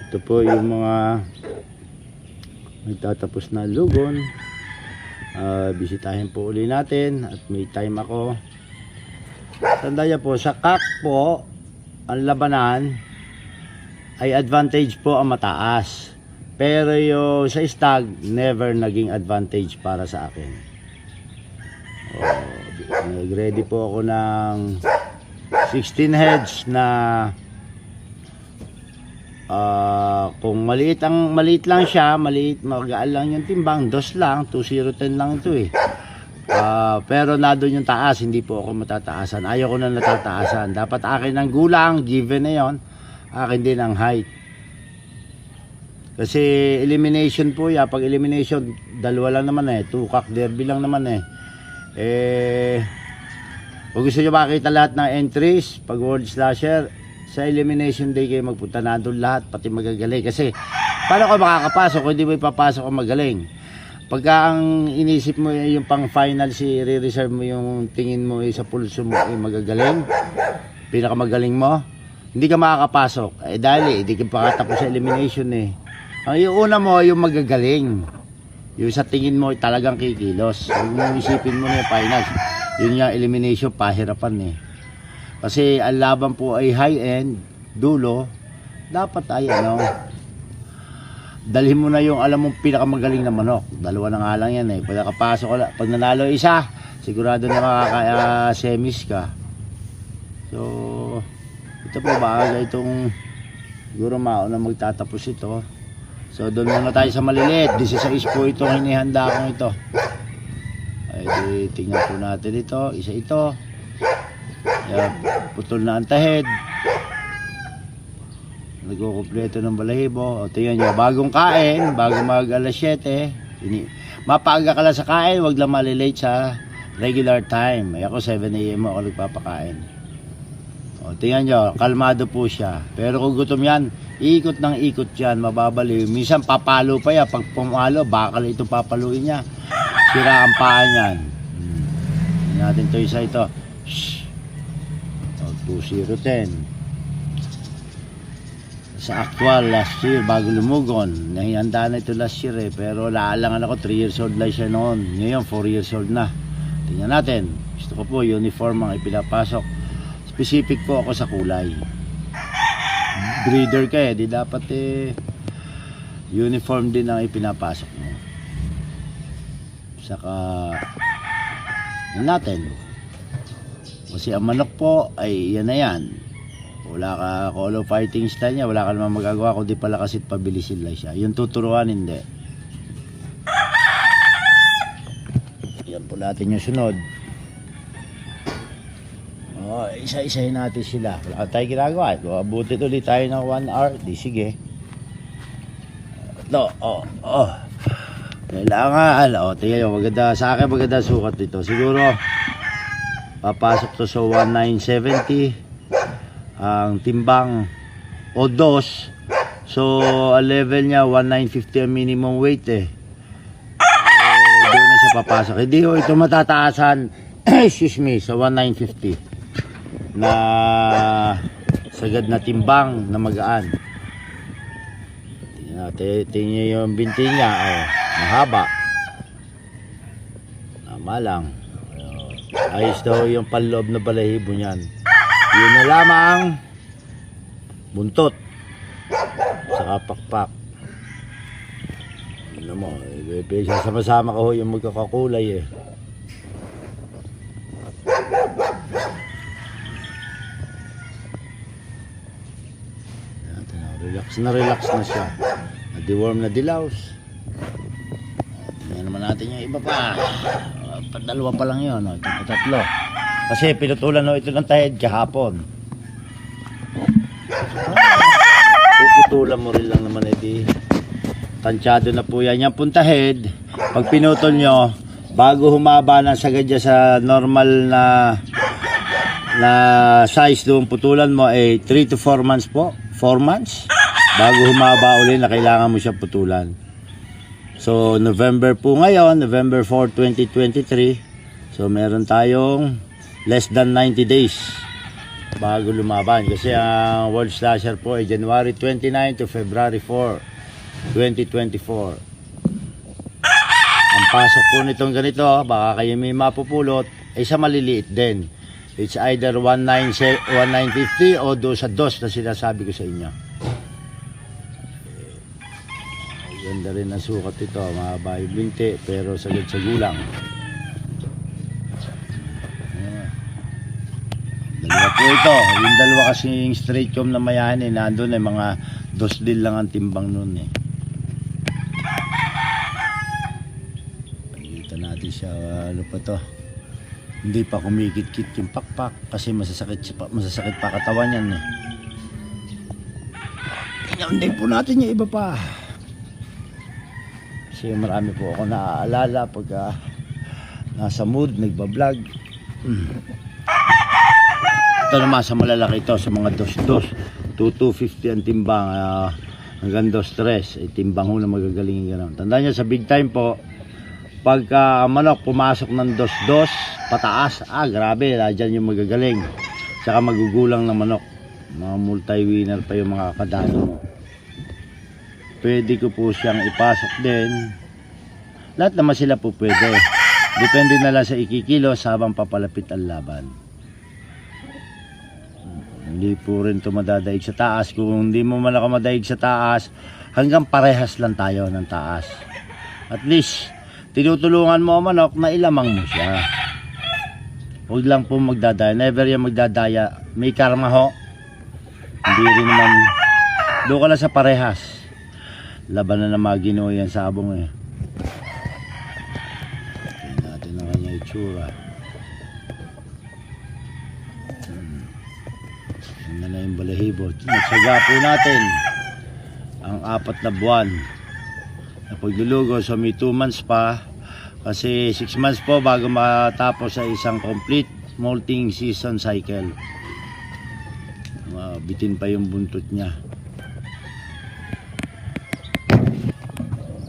Ito po yung mga nagtatapos na lugon. Bisitahin po uli natin at may time ako. Tandaan po, sa kak po, ang labanan ay advantage po ang mataas. Pero yung sa stag, never naging advantage para sa akin. Nag-ready po ako ng 16 heads na kung maliit lang siya, magaan lang yung timbang, dos lang, 2010 lang ito eh. Pero nandun yung taas, hindi po ako matataasan. Ayaw ko na natataasan. Dapat akin ang gulang, given na yon. Akin din ang height. Kasi elimination po yan. Pag elimination, dalawa lang naman eh. Tukak derby lang naman eh. Kung gusto nyo makita lahat ng entries, pag World Slasher, sa elimination day kayo magpunta, nandun lahat, pati magagaling. Kasi, paano ka makakapasok kung hindi mo ipapasok ang magaling? Pagka ang inisip mo yung pang final, re-reserve mo yung tingin mo sa pulso mo magagaling, pinakamagaling mo, hindi ka makakapasok. Dahil hindi ka pakatapos sa elimination eh. Ang una mo yung magagaling. Yung sa tingin mo talagang kikilos. Yung isipin mo na yung finals. Yun yung elimination, pahirapan eh. Kasi ang laban po ay high-end, dulo. Dapat ay dalhin mo na yung alam mong pinakamagaling na manok. Dalawa na nga lang yan eh. Pag nakapasok ka, pag nanalo isa, sigurado na makaka-semis ka. So, ito po baga itong siguro mauna magtatapos ito. So doon muna tayo sa maliliit. 16 po itong hinihanda kong ito. Ay di, tingnan po natin ito. Isa ito. Yan, putol na ang tahid. Nagkukumpleto ng balahibo. O tingnan nyo, bagong kain, bago mag alas 7. Mapaaga ka lang sa kain, wag lang malilate sa regular time. Ay ako 7 AM ako nagpapakain. O tingnan nyo, kalmado po siya. Pero kung gutom yan, ikot ng ikot yan, mababaliw. Minsan papalo pa yan. Pag pumalo, bakal ito papaluin niya. Sira ang paa niyan. Tingnan natin ito isa ito. Shhh. 2010. Sa actual last year, bago lumugon. Nahihanda na ito last year eh. Pero laalangan ako, 3 years old lang siya noon. Ngayon, 4 years old na. Tingnan natin. Gusto ko po, uniform ang ipinapasok. Specific po ako sa kulay. Breeder ka eh, di dapat uniform din ang ipinapasok mo. Saka natin. Kasi ang manok po ay yan na yan. Wala ka call of fighting style niya, wala ka naman magagawa kundi palakasit pabilisin lang siya. Yung tuturuan hindi. Yan po natin yung sunod. Isa-isahin natin sila. Wala tayo ginagawa. Abutin ulit tayo ng 1 hour. Di sige. Ito. Kailangan. Tingnan nyo. Maganda. Sa akin maganda sukat dito. Siguro papasok to sa 1970. Ang timbang o dos. So ang level niya 1950 ang minimum weight eh. Doon na siya papasok. Hindi ito matataasan. Excuse me. Sa 1950. Na sagad na timbang na magaan. Tingnan yung binti niya, mahaba. Tama lang. Ayos daw yung panloob na balahibo niyan. Yun na lamang buntot saka pakpak. Ano mo, sama-sama ka ho yung magkakakulay eh. Relax na siya. Na-deworm na dilaws. Tingnan naman natin yung iba pa. Dalawa pa lang yun. Ito pa tatlo. Kasi pinutulan ito ng tahid kahapon. Puputulan mo rin lang naman edi. Tansyado na po yan. Yung puntahid, pag pinutol nyo, bago humaba ng sagad sa normal na size doon putulan mo ay 3 to 4 months po. 4 months? Bago humaba uli na kailangan mo siya putulan. So November po ngayon, November 4, 2023. So meron tayong less than 90 days bago lumaban. Kasi ang World Slasher po ay January 29 to February 4, 2024. Ang pasok po nitong ganito, baka kayo may mapupulot, ay sa maliliit din. It's either 1950 o 2 sa 2 na sinasabi ko sa inyo. Ganda rin ang sukat ito, mahaba yung binti, pero sagad sa gulang. Dalawa po ito, yung dalawa kasing straight comb na mayahan nandun mga 2 din lang ang timbang nun Pagkita natin siya, ano pa to, hindi pa kumikit-kit yung pakpak kasi masasakit pa katawan yan Hindi po natin yung iba pa. Kasi marami po ako naaalala pagka nasa mood, nagbablog. Ito naman sa malalaki ito, sa mga 250 ang timbang, hanggang 2-3, timbang ho na magagaling yung gano'n. Tandaan nyo, sa big time po, pagka manok pumasok ng 2-2, pataas, grabe, dyan yung magagaling. Tsaka magugulang na manok. Mga multi-winner pa yung mga kadano mo. Pwede ko po siyang ipasok din. Lahat naman sila po pwede. Depende na lang sa ikikilos habang papalapit ang laban. Hindi po rin ito madadaig sa taas. Kung hindi mo man ako madaig sa taas, hanggang parehas lang tayo ng taas. At least, tinutulungan mo ang manok na ilamang mo siya. Huwag lang po magdadaya. Never yan magdadaya. May karma ho. Hindi rin naman. Doon ka lang sa parehas. Laban na mga Ginoo yan sabong Tingnan natin ang kanya itsura. Tingnan na yung balahibo. Nagsaga po natin ang 4 na buwan na paglulugo. So may 2 months pa. Kasi 6 months po bago matapos sa isang complete molting season cycle. Bitin pa yung buntot niya.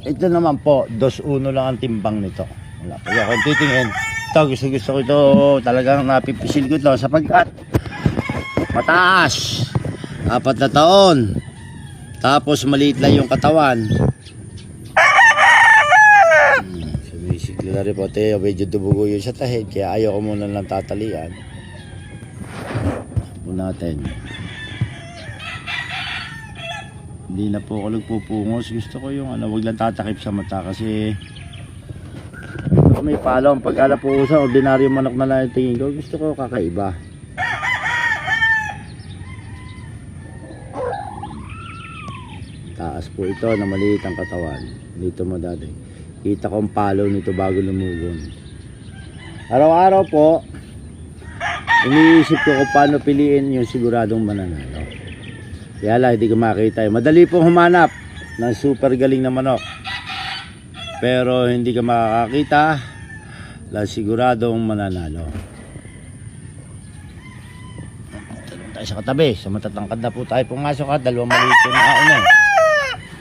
Ito naman po, 2-1 lang ang timbang nito. Wala pa akong titingin. Ito, gusto ko ito. Talagang napipisil ko ito sapagkat mataas. 4 na taon. Tapos maliit lang yung katawan. Sumisigla na rin po. Medyo dubugo yun sa tahid. Kaya ayaw ko muna lang tatalian. Ito natin. Hindi na po ako nagpupungos. Gusto ko yung wag lang tatakip sa mata kasi may palong. Pag po sa ordinaryo manok na lang yung tingin ko, gusto ko kakaiba. Taas po ito na maliit ang katawan. Dito madali. Kita ko ang palo nito bago lumugon. Araw-araw po, iniisip ko kung paano piliin yung siguradong mananalo. Kaya lang, hindi ko makita. Madali pong humanap ng super galing na manok. Pero hindi ka makakakita lang siguradong mananalo. Talong tayo sa katabi. Sa matatangkad na po tayo pumasok at 2 maliit yung aon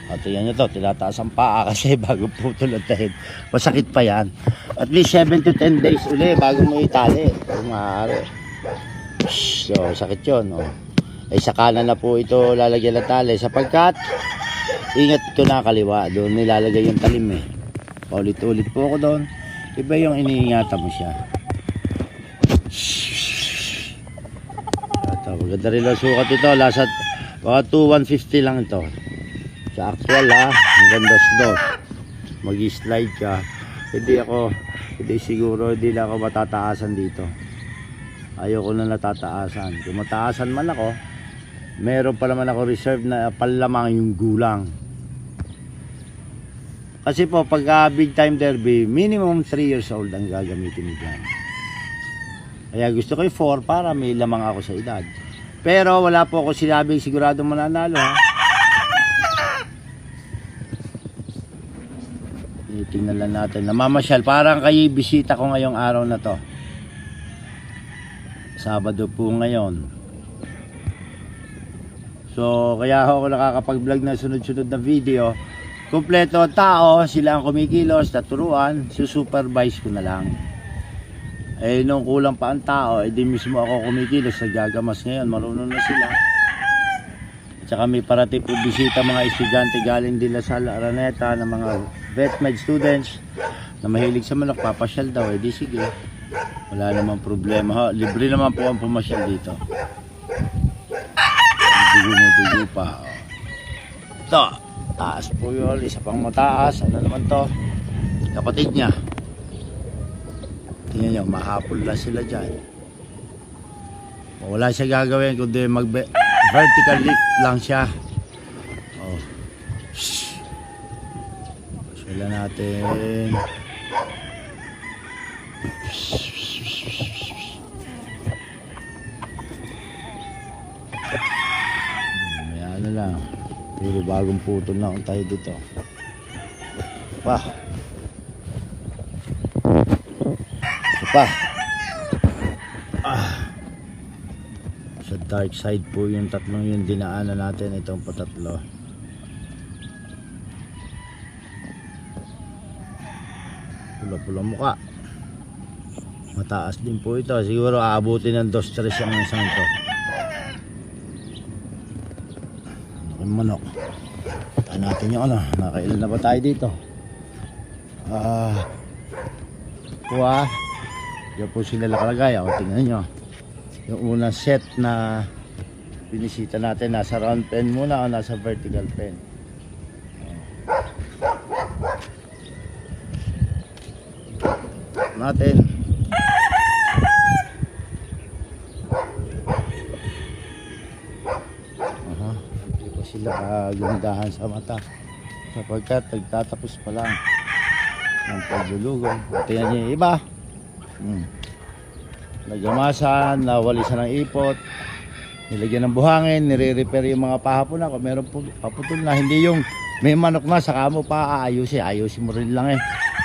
At yan nyo to, tilataas ang paa kasi bago putol ang tahid. Masakit pa yan. At least 7 to 10 days uli bago mo itali. Kung maaari. So, sakit yun. Ay sa kanan na po ito lalagyan ng tali sapagkat ingat ko na kaliwa. Doon nilalagay yung talim Paulit-ulit po ako doon. Iba yung iniingatan mo siya. Ito, maganda rin ang sukat ito. Lasat, baka 2,150 lang ito. Sa actual hanggang 2,2. Mag-slide ka. Hindi siguro, hindi na ako matataasan dito. Ayoko na natataasan. Kung mataasan man ako, meron pa naman ako reserve na palamang yung gulang. Kasi po pagka big time derby, minimum 3 years old ang gagamitin mo dyan. Kaya gusto ko yung 4 para may lamang ako sa edad. Pero wala po ako sinabing sigurado mananalo Tingnan lang natin. Namamasyal. Parang kayo bisita ko ngayong araw na to. Sabado po ngayon. So, kaya ako nakakapag-vlog na sunod-sunod na video. Kompleto ang tao, sila ang kumikilos, naturuan, susupervise ko na lang. Eh nung kulang pa ang tao, di mismo ako kumikilos, naggagamas. Ngayon marunong na sila. At saka may parating po bisita mga estudyante galing din sa Araneta ng mga vet med students na mahilig sa manok, papasyal daw. Eh di sige, wala namang problema ha. Libre naman po ang pumasyal dito. Dugo pa. Ito, taas po yun, isa pang mataas. Ano naman to? Kapatid niya. Tingnan nyo, mahapol na sila dyan. Wala siya gagawin kundi vertical lift lang siya. Oh. Sila natin. May ano lang. Puro bagong putol na tayo dito. Pa. Pa. Sa dark side po yung tatlong yung dinaanan natin, itong patatlo. Pula-pula mukha. Mataas din po ito, siguro aabutin ng 2-3 ang isang ito. Yung manok. Taan natin yung ano, nakailan na ba tayo dito? Kuha. Diyan po sila nakalagay. Ako, tingnan nyo. Yung unang set na binisita natin, nasa round pen muna o nasa vertical pen. Natin. Hindi pa sila kagandahan sa mata. Sapagkat nagtatapos pa lang ng paglulugaw. Tingnan nyo yung iba. Nagamasan, nawalisan ng ipot, nilagyan ng buhangin, nire-repair yung mga pahapon na. Kung meron po paputol na, hindi yung may manok na saka mo pa ayusin mo rin lang eh.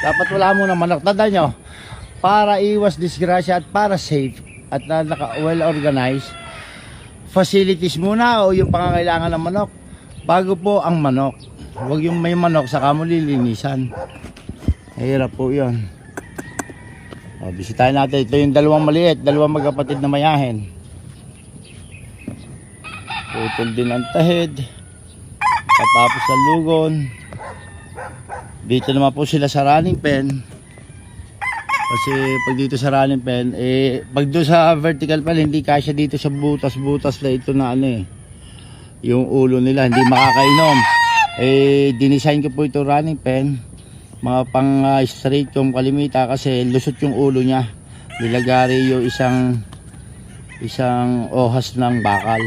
Dapat wala mo na manok. Tanda nyo, para iwas disgrasya at para safe at well organized facilities muna o yung pangangailangan ng manok bago po ang manok. Huwag yung may manok saka mo lilinisan. Hirap po yun. O, bisitahin natin. Ito yung dalawang maliit, dalawang magkapatid na mayahin. Putol din ang tahid. Tapos sa lugon. Dito naman po sila sa running pen. Kasi pag dito sa running pen, pag doon sa vertical pen, hindi kasya dito sa butas-butas na ito na ano eh. Yung ulo nila, hindi makakainom. Dinesign ko po ito running pen. Mga pang straight yung kalimita kasi lusot yung ulo niya. Nilagari yung isang ohas ng bakal.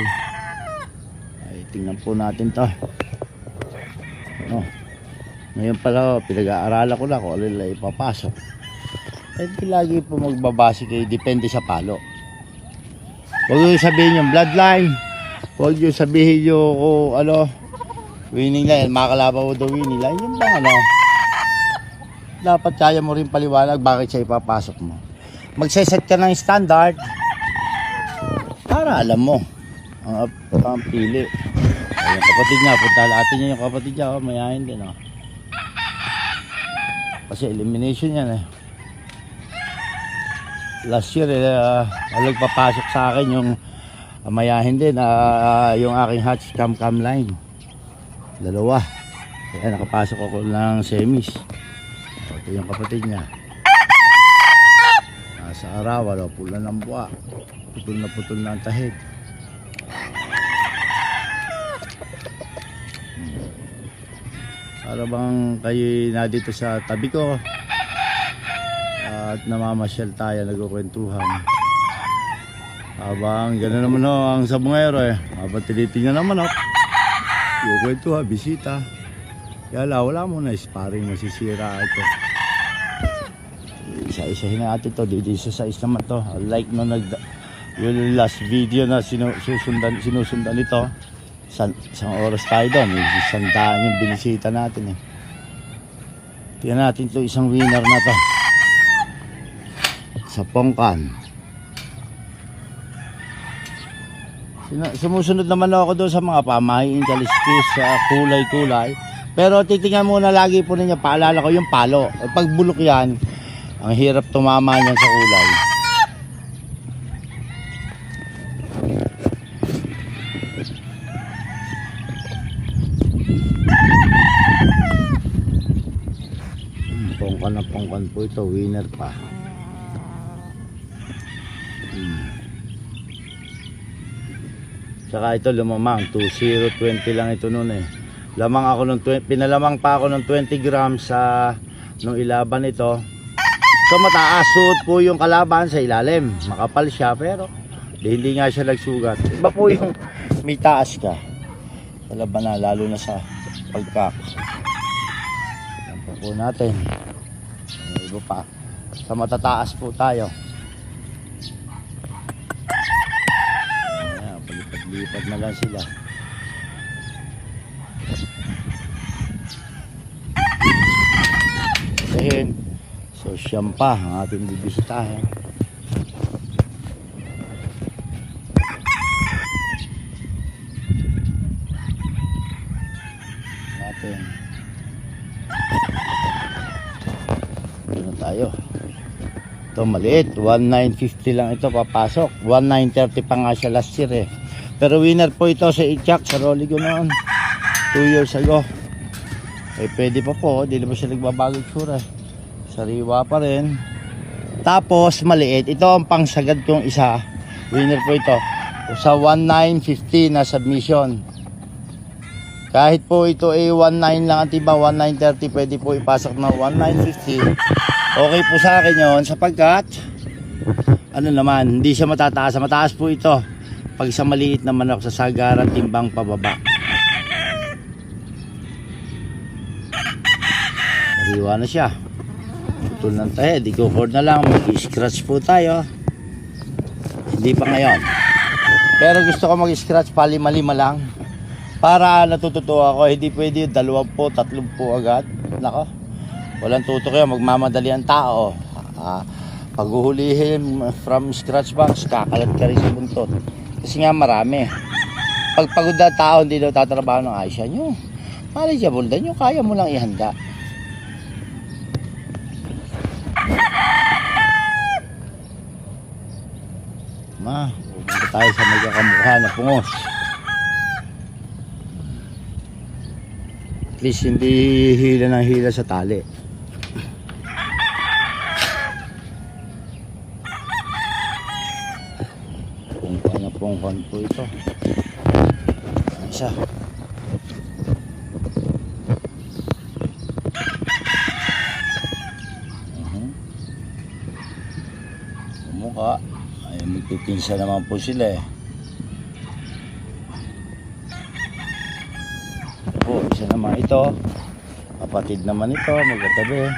Ay, tingnan po natin to. Ngayon pala pinag-aaralan ko na kung alin lang ipapasok. Hindi lagi po magbabase kayo, depende sa palo. Huwag nyo sabihin yung bloodline. Huwag nyo sabihin yung winning line, makakalaban mo daw winning line. Yung bang dapat kaya mo rin paliwanag bakit siya ipapasok mo. Magseset ka ng standard para alam mo ang pili. Yung kapatid niya, punta natin niya yung kapatid niya, mayahin din kasi elimination yan last year nagpapasok sa akin yung mayahin din yung aking hatch cam line dalawa, kaya nakapasok ako ng semis. Ito yung kapatid niya. Nasa araw, pula ng buwa. Putol na ang tahid. Para bang kayo na dito sa tabi ko at namamasyal tayo, nagkukwentuhan. Habang gano'n naman ang sabungero habang tinitingnan naman nagkukwentuhan, bisita. Kaya wala mo na sparring, masisira ito. Isa-isahin natin to. Dito isa-isa naman to. Like no yung last video na sinusundan ito. Isang oras tayo doon. Isang daan yung binisita natin Tingnan natin to, isang winner na to. Sa Pongkan. Sumusunod naman ako doon sa mga pamahiin, kaliskis, kulay-kulay. Pero titingnan muna lagi po ninyo, paalala ko yung palo. Pag bulok yan, ang hirap tumama niyan sa kulay. pangkan po ito, winner pa. Saka ito lumamang 2020 lang ito noon eh. Lamang ako ng pinalamang pa ako ng 20 grams sa nung ilaban ito. So mataas, suot po yung kalaban sa ilalim, makapal siya pero hindi nga siya nagsugat. Iba po yung may taas ka sa labanan, lalo na sa pagkak. Yan po natin. Iba pa sa matataas po tayo. Ayan, palipat-lipat na lang sila. Ayan. So siyam pa ang ating bibisitahin. Natin. Dito tayo. Ito maliit, 1950 lang ito papasok. 1930 pa nga siya last year eh. Pero winner po ito sa Ichak sa Roligo noon 2 years ago. Eh pwede pa po, hindi naman siya nagbabago tsura. Sariwa pa rin. Tapos maliit, ito ang pangsagad kong isa. Winner po ito sa 1950 na submission. Kahit po ito ay 19 lang at iba 1930, pwede po ipasok na 1950. Okay po sa akin yon sapagkat ano naman, hindi siya matataas. Mataas po ito pag sa maliit na manok sa sagaran timbang pababa. Sariwa na siya. Putol ng tahe, di ko cord na lang, mag-scratch po tayo. Hindi pa ngayon. Pero gusto ko mag-scratch palima-lima lang. Para natututo ako, hindi pwede 20, 30 agad. Nako, walang tuto kayo, magmamadali ang tao. Paghuhulihin from scratch box, kakalat ka rin sa buntot. Kasi nga marami. Pag pagod na tao, hindi daw tatrabaho ng ayos nyo. Manageable din nyo, kaya mo lang ihanda. Pupunta tayo sa magkakamukha na pungos. At least hindi hila ng hila sa tali. Pungkan po ito. Isa. Mukha. Ay, magpipinsa naman po sila eh. Po, isa naman ito. Kapatid naman ito, magkatabi.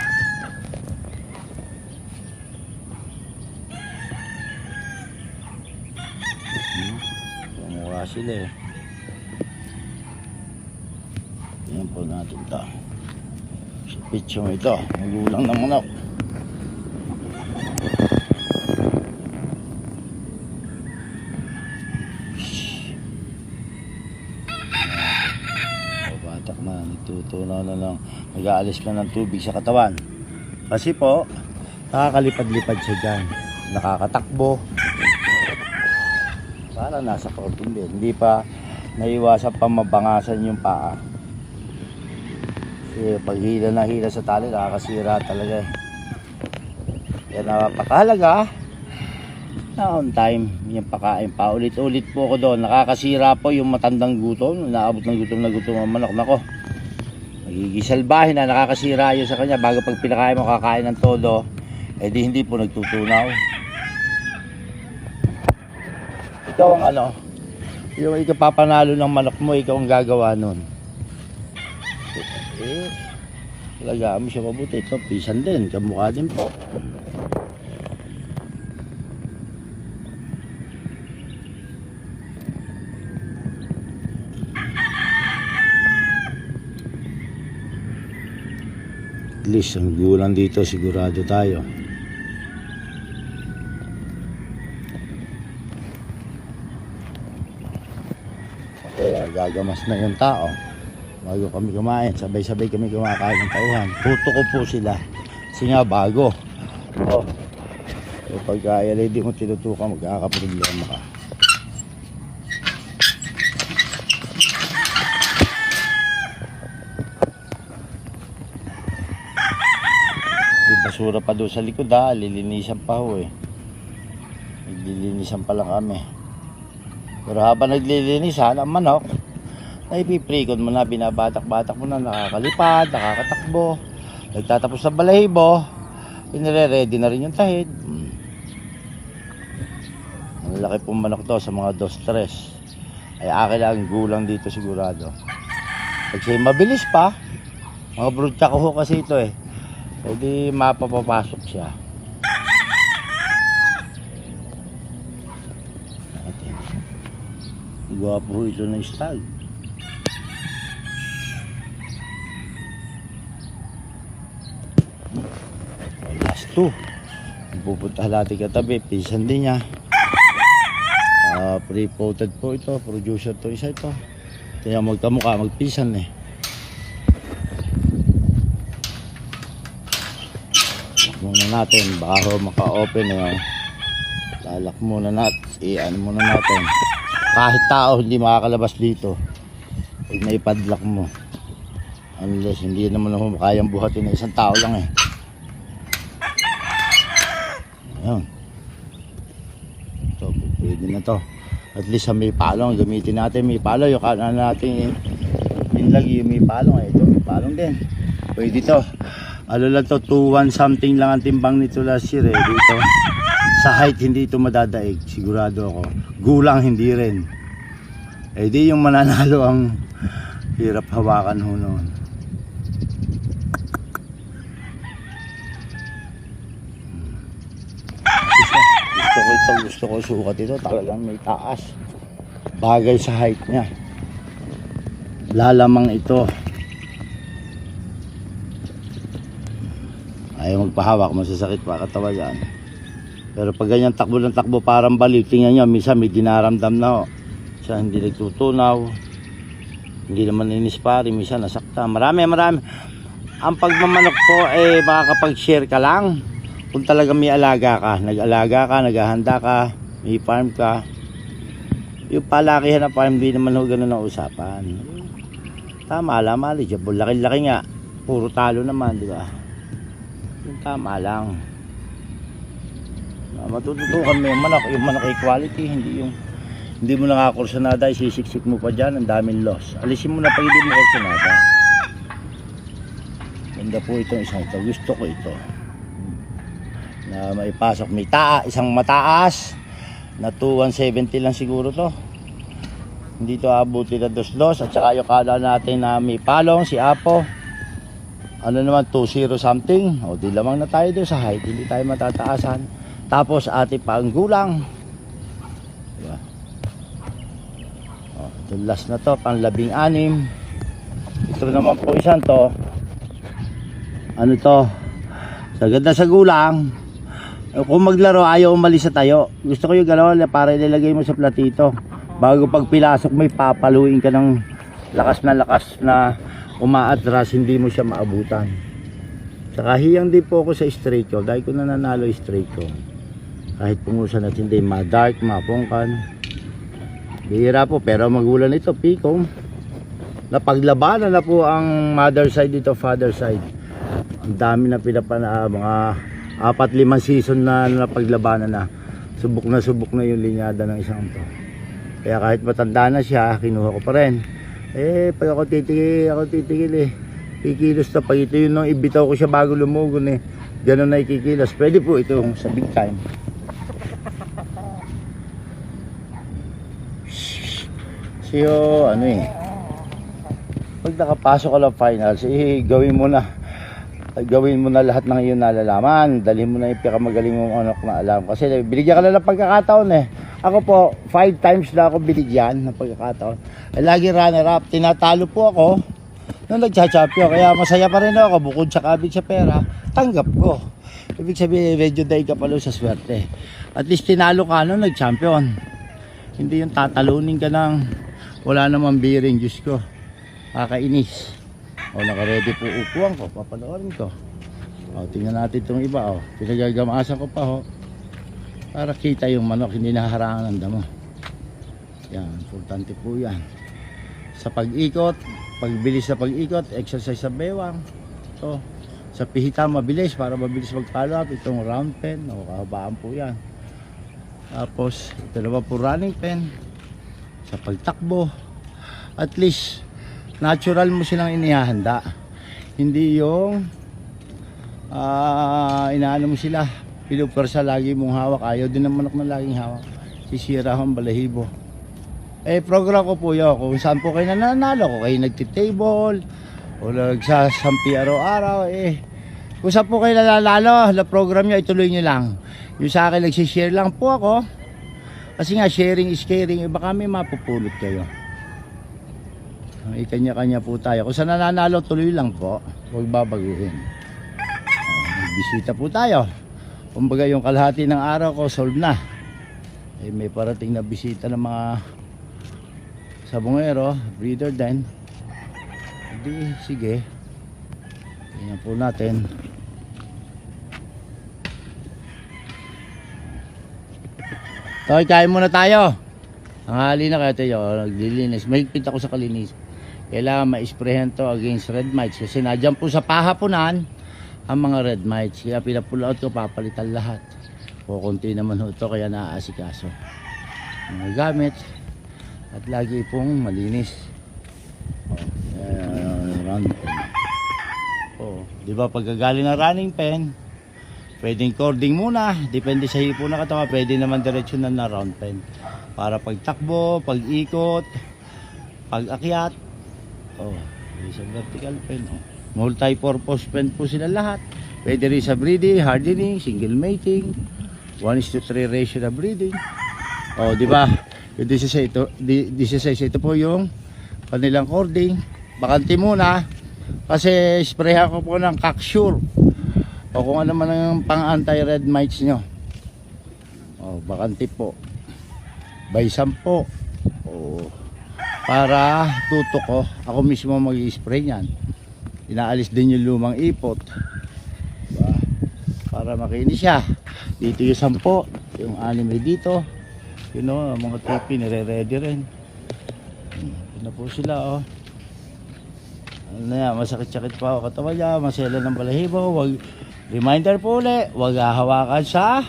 Mukha sila eh. Yan po natin ito. Sa pitsong ito, magulang ng manok. Nagtutunaw na lang, nag-aalis ka ng tubig sa katawan kasi po nakakalipad-lipad siya dyan, nakakatakbo para nasa protein din, hindi pa naiwasan pa mabangasan yung paa kasi pag hila na hila sa tali nakakasira talaga kaya napakahalaga na on time yung pakain pa, ulit-ulit po ko doon, nakakasira po yung matandang gutom, naabot ng gutom na gutom ang manok. Nako, magigisalbahin na, nakakasira yun sa kanya. Bago pag pinakain mo kakain ng todo, eh di hindi po nagtutunaw. Ikaw ang ano, yung ikapapanalo ng manok mo, ikaw ang gagawa nun. Eh, talaga mo siya mabuti. Ito, pisan din, kamukha din po. At least ang gulang dito sigurado tayo. Kaya gagamas na yung tao bago kami kumain, sabay-sabay kami kumakain ng tauhan. Puto ko po sila kasi nga bago. So pagka hindi mo tinutukan, magkakaproblema ka. basura pa doon sa likod lilinisan pa ho eh. Naglilinisan pa lang kami. Pero habang naglilinisan ang manok, naipiprikon mo na, binabatak-batak mo na, nakakalipad, nakakatakbo, nagtatapos sa balahibo, inire-ready na rin yung tahid. Ang laki pong manok to sa mga 2-3. Ay akin lang gulang dito sigurado. Kasi mabilis pa, mga brutya ko ho kasi ito eh. Pwede mapapapasok siya. Gwapo ho ito ng stag. Last 2. Pupunta natin katabi, pisan din niya. Pre-poted po ito, producer to isa ito. Kaya magkamukha, magpisan eh. Muna natin, baka ho maka-open eh. Lalak muna natin, i-ano muna natin. Kahit tao hindi makakalabas dito. Pag may padlock mo. Unless hindi naman ho kayang buhatin na isang tao lang eh. Ayan. Ito, pwede na to. At least sa may palong, gamitin natin may palong. Yung kanan natin pinlagi yung may palong eh. Ito may palong din. Pwede to. Ano lang to, 2-1 something lang ang timbang nito last year eh. Dito. Sa height hindi ito madadaig. Sigurado ako. Gulang hindi rin. Eh di yung mananalo ang hirap hawakan ho noon. Gusto ko sukat ito, talagang may taas. Bagay sa height niya. Lalamang ito. Ayaw magpahawak, masasakit pa katawa yan. Pero pag ganyan takbo ng takbo parang balik, tingnan nyo, minsan may dinaramdam na ho. Siya hindi nagtutunaw. Hindi naman inispari, minsan nasakta. Marami. Ang pagmamanok po eh makakapag-share ka lang. Kung talaga may alaga ka, nag-alaga ka, naghahanda ka, may farm ka. Yung palakihan na farm, hindi naman ho ganun ang usapan. Tama lang, maligible. Laki-laki nga. Puro talo naman, di ba? Yung tama lang. Matututukan mo yung manok equality, hindi mo nakakursanada, isisiksik mo pa dyan, ang daming loss. Alisin mo na pag hindi mo kursanada. Ganda po itong isang ito, gusto ko ito. Na maipasok, may isang mataas, na 2,170 lang siguro to. Hindi to abuti na 2-2, at saka yung kala natin na may palong, si Apo. Ano naman, 2-0 something, o di lamang na tayo doon sa height, hindi tayo matataasan. Tapos ate pa ang gulang. Diba? O, ito last na to, pang 16. Ito naman po isang to. Ano to? Sa ganda sa gulang. Kung maglaro, ayaw umalis sa tayo. Gusto ko yung gano'n para ilalagay mo sa platito. Bago pag pilasok, may papaluin ka ng lakas na umaatras, hindi mo siya maabutan. Saka hiyang din po ako sa straight ko. Dahil ko na nanalo straight ko. Kahit pungusan at hindi, ma-dark, mapongkan. Bihira po, pero magulan ito, Pico. Napaglabanan na po ang mother side dito, father side. Ang dami na mga 4-5 season na napaglabanan na. Subok na yung linyada ng isang to. Kaya kahit matanda na siya, kinuha ko pa rin. Pag ako titigil eh. Kikilos na pag ito yun nung ibitaw ko siya bago lumugon eh. Ganun na ikikilos. Pwede po ito sa big time. Siyo, pag nakapasok ka lang finals, gawin mo na lahat ng iyong nalalaman. Dalhin mo na yung pinakamagaling mong anak na alam. Kasi binigyan ka na ng pagkakataon eh. Ako po, 5 times na ako binigyan ng pagkakataon. Lagi runner-up. Tinatalo po ako nung nagcha-champion. Kaya masaya pa rin ako. Bukod sa kabig sa pera, tanggap ko. Ibig sabihin, medyo daig ka pala sa swerte. At least tinalo ka nung nag-champion. Hindi yung tatalunin ka ng wala namang bearing. Diyos ko, kakainis. O, naka-ready po upuan ko. Papanoorin ko. O, tingnan natin itong iba. O, pinagagamasan ko pa ho. Para kita yung manok, hindi naharangan ng damo. Yan, importante po yan. Sa pag-ikot, pagbilis sa pag-ikot, exercise sa bewang. So, Sa pihita mabilis, para mabilis mag-follow up. Itong round pen, o kahabaan po yan. Tapos ito naman po running pen. Sa pagtakbo, at least natural mo silang inihahanda. Hindi yung inaano mo sila, pinupersa lagi mong hawak. Ayaw din ng manok na laging hawak, sisira ang balahibo. Program ko po yun kung saan po kayo nananalo, kung kayo nagtitable o nagsasampi araw-araw. Kung saan po kayo nananalo, na program nyo, ituloy nyo lang. Yung sa akin, nagsishare lang po ako kasi nga sharing is caring. Baka may mapupulot kayo. Kanya-kanya po tayo. Kung saan nananalo, tuloy lang po, huwag babaguhin. Bisita po tayo. Kumbaga yung kalahati ng araw ko solve na. May parating na bisita ng mga sabongero, breeder din. Hindi, sige. Tingnan po natin. Okay, kain muna tayo. Tanghali na kaya tayo, naglilinis. Mahigpit ako sa kalinis. Kailangan ma-sprayhan to against red mites kasi nadyan po sa pahapunan ang mga red mites. Kaya pinapulaot ko, papalitan lahat. Kukunti naman ho ito, kaya naaasikaso mga gamit at lagi pong malinis. Round pen. Di ba pagkagaling ng running pen, pwedeng cording muna, depende sa hipo na katawan. Pwede naman diretsyon na round pen para pagtakbo, pag-ikot, pag-akyat. Isang vertical pen. Multi-purpose pen po sila lahat. Pwede rin sa breeding, hardening, single mating, 1:3 ratio na breeding. Di ba? Yung 16 ito po yung kanilang cording. Bakanti muna kasi sprayhan ko po ng Cocksure o kung ano man ang pang anti-red mites nyo. Bakanti po. By 10 po. Para tutok ko, ako mismo mag-i-spray niyan. Inaalis din yung lumang ipot. Diba? Para makinis siya. Dito yung 10, yung 6 dito. Mga trippy, nire-ready rin. Ito na po sila, masakit-sakit pa ako katawan niya, masela ng balahibo. Reminder po ulit, huwag hahawakan sa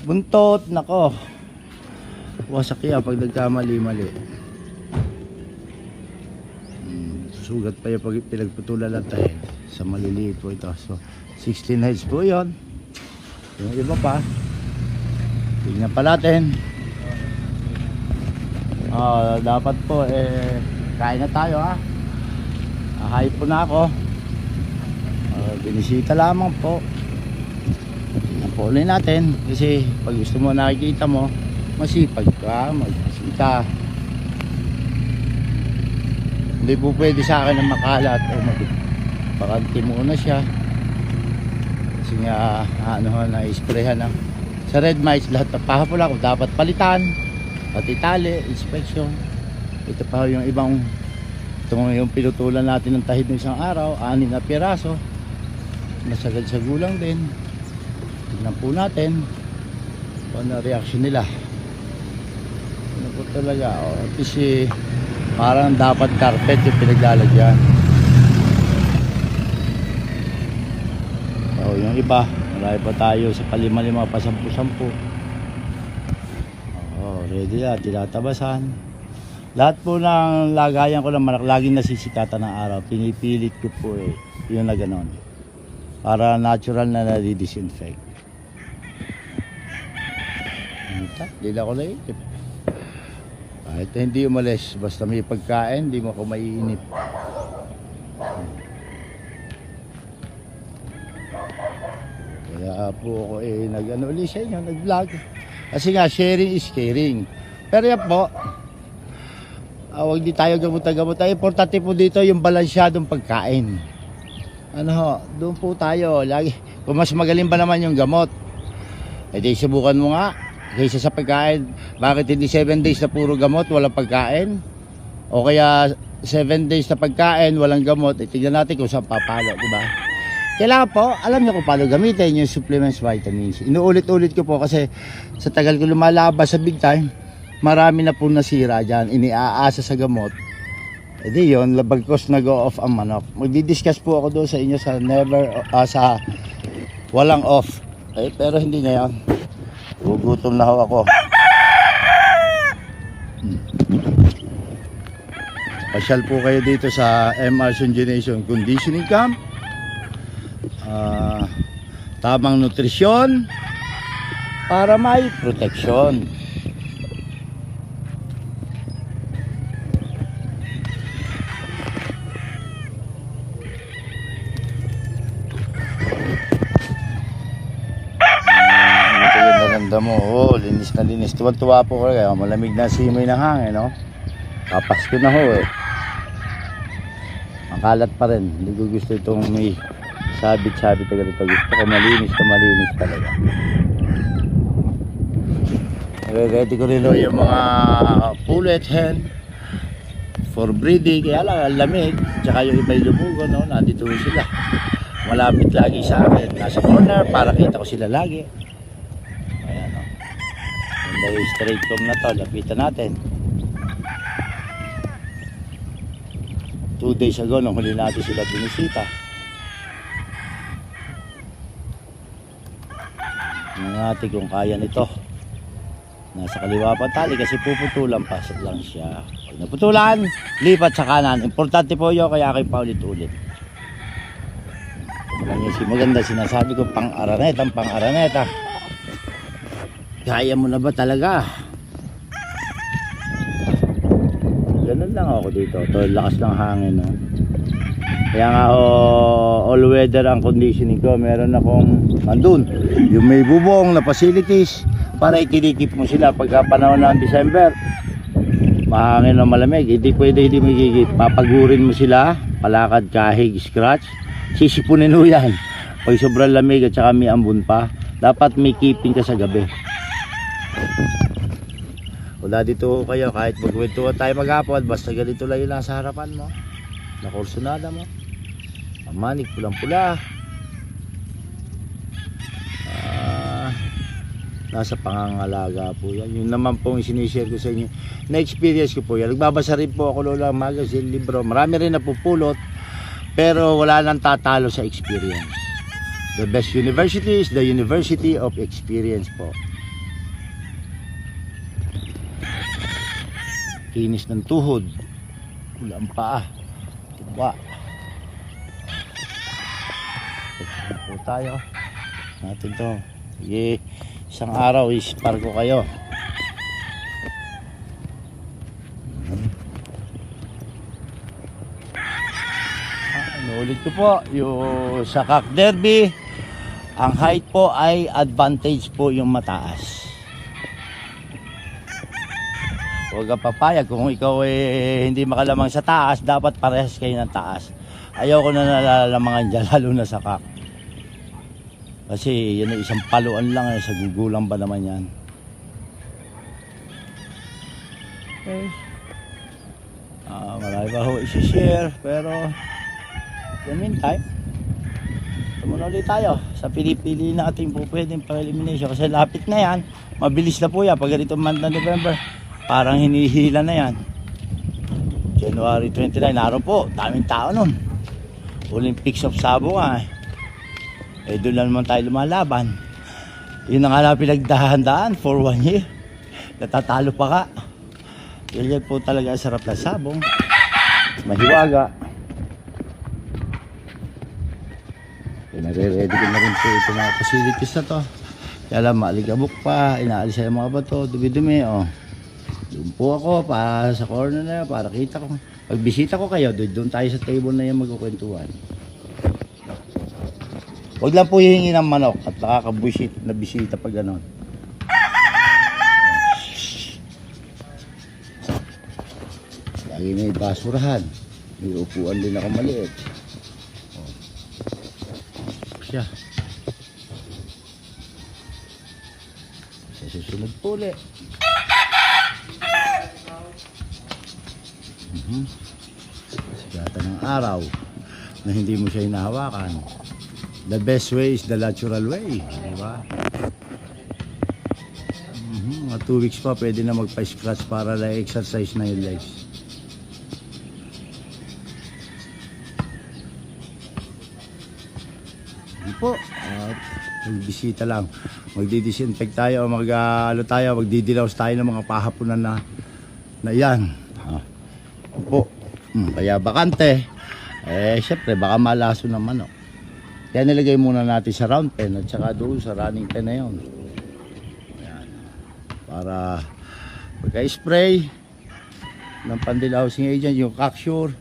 buntot. Nako, wasak yan pag nagkamali-mali. Sugat pa yung pag pinagputulan ng tayo. Sa maliliit po ito. So 16 heads po yun. Yung iba pa, tingnan pa natin. Dapat po kain na tayo, ha. Hayop po na ako. Binisita lamang po. Tingnan po ulit natin. Kasi pag gusto mo nakikita mo, masipag ka, magbisita. Hindi po pwede sa akin na makalat o pakanti muna siya kasi nga na-sprayhan ng sa red mites. Lahat na pahapula ko dapat palitan, pati tali, inspection. Ito pa yung ibang, ito yung pinutulan natin ng tahid ng isang araw, 6 na piraso, nasagad sa gulang din. Tignan po natin kung ano reaction nila. Ano po talaga, at least parang dapat carpet yung pinaglalagyan. Yung iba, marami pa tayo sa palima-lima pa 10-10. Ready na, tinatabasan. Lahat po ng lagayan ko ng manok, laging nasisikatan ng araw. Pinipilit ko po yung na ganon. Para natural na nadi-disinfect. Hindi na ako naisip. Kahit hindi umalis, basta may pagkain, hindi mo ako maiinip. Kaya po ako nag-ano ulit sa inyo, nag-vlog. Kasi nga, sharing is caring. Pero yan po, huwag di tayo gamot-gamot. Importante po dito yung balansyadong pagkain. Doon po tayo. Lagi, kung mas magaling ba naman yung gamot, di subukan mo nga. Kaysa sa pagkain, bakit hindi 7 days na puro gamot, walang pagkain? O kaya 7 days na pagkain, walang gamot. Tignan natin kung saan papalo, di ba? Kailangan po, alam niyo kung paano gamitin yung supplements, vitamins. Inuulit-ulit ko po kasi sa tagal ko lumalabas sa big time, marami na po nasira dyan. Iniaasa sa gamot. Edi yun, labagkos nag-off ang manok. Magdi-discuss po ako doon sa inyo sa sa walang off. Pero hindi ngayon. Gugutom na ho ako. Pasyal po kayo dito sa MR Sungenation Conditioning Camp. Tamang nutrisyon para may proteksyon. Mo, linis na linis. Tuwa-tuwa po ko kaya malamig na simoy ng hangin, no? Papasko na ho eh. Makalat pa rin. Hindi ko gusto itong may sabit-sabit na ganito. Gusto ko malinis talaga. Ready ko rin yung mga pullet hen for breeding. Kaya lang, ang lamig. Tsaka yung iba'y lumugo, no? Nandito sila. Malapit lagi sa akin. Nasa corner para kita ko sila lagi. Dahil straight comb na to, lapitan natin. 2 days ago nung huli natin sila binisita. Tingnan natin kung kaya nito. Nasa kaliwa pa tali kasi puputulan pa lang siya. Pag naputulan, lipat sa kanan. Importante po yun, kaya kayo paulit-ulit. Maganda sinasabi ko, pang-araneta. Kaya mo na ba talaga? Ganun lang ako dito. Ito, lakas ng hangin, no? Kaya nga all weather ang conditioning ko. Meron akong andun yung may bubong na facilities para ikinikip mo sila pagka panahon ng December. Mahangin na malamig. Hindi pwede hindi magigit. Papagurin mo sila. Palakad, kahig, scratch. Sisipunin mo yan. Pag sobrang lamig at saka may ambon pa, dapat may keeping ka sa gabi. Wala dito kayo kahit magkwentuhan tayo maghapon, basta ganito lang yun lang sa harapan mo, nakursunada mo, ang manik pulang-pula, nasa pangangalaga po yan. Yun naman po yung sinishare ko sa inyo na experience ko po yan. Nagbabasa rin po ako Lola magazine, libro, marami rin napupulot, pero wala nang tatalo sa experience. The best university is the university of experience po. Kinis ng tuhod, wala ang paa, tuba. Ito po tayo natin to. Sige, isang araw ispar ko kayo. Ulit ko po yung sa cock derby, ang height po ay advantage po yung mataas. Huwag ka papayag kung ikaw hindi makalamang sa taas, dapat parehas kayo ng taas. Ayoko na nalalamangan dyan, lalo na sa kak. Kasi yan ay isang paluan lang, sa gugulang ba naman yan. Okay. Marami pa ho isi-share, pero in the meantime, muna ulit tayo sa pinipili natin po pwedeng pa-elimination. Kasi lapit na yan, mabilis na po yan pag ganito month na November. Parang hinihila na yan. January 29, araw po, daming tao nun. Olympics of Sabo nga doon lang naman tayo lumalaban. Yun na nga lang pinagdahan-daan for 1 year. Natatalo pa ka. Yan po talaga sarap na sabong. Mahiwaga. Nare-ready ko na rin po ito mga facilities na to. Kaya lang maaligabok pa, inaalis yung mga bato, dumi-dumi. Doon po ako sa corner na yan para kita ko. Pag bisita ko kayo, doon tayo sa table na yan magkukwentuhan. Huwag lang po hihingi ng manok at nakakabuisit na bisita pag gano'n. Lagi may basurahan. May upuan din ako maliit. Siya. Sa susunod po ulit. Sigata ng araw na hindi mo siya hinahawakan. The best way is the natural way, di ba? Mga 2 weeks pa pwede na magpa-scratch para na exercise na yung legs. po. At magbisita lang. Magdi-disinfect tayo, magdidilaws tayo ng mga pahapunan na yan. Po. Kaya bakante. Syempre, baka malaso ng manok. Kaya nilagay muna natin sa round pen at saka doon sa running pen na yun. Ayan. Para pagka-spray ng pandilhousing agent, yung capture,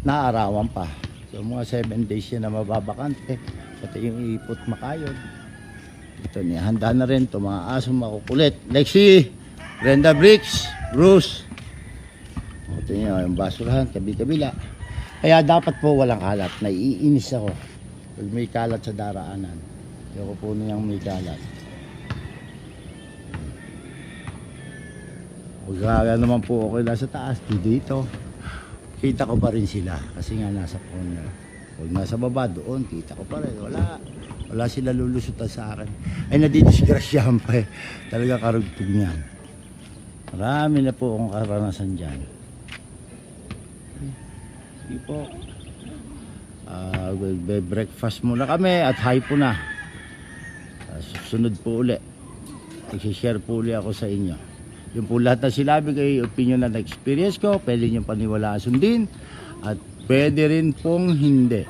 naarawan pa. So mga 7 days yan na mababakante. Pati yung ipot makayod. Ito niya, handa na rin ito, mga asong makukulit. Lexi, Brenda Bricks, Bruce. Ito niya, yung basurahan, kabi-kabila. Kaya dapat po walang kalat. Naiinis ako pag may kalat sa daraanan. Ayoko po niyang may kalat. Pagka naman po okay na sa taas, dito. Kita ko pa rin sila kasi nga nasa corner. Pag nasa baba doon, kita ko pa rin. Wala sila lulusutan sa akin. Ay, nadidisgrasyahan pa eh. Talaga karugtog niyan. Marami na po akong karanasan dyan. Sige po. Breakfast muna kami at high po na. Susunod po uli. Mag-share po uli ako sa inyo. Yung po lahat na sinabi kay opinion na experience ko, pwede nyo paniwalaan sundin at pwede rin pong hindi.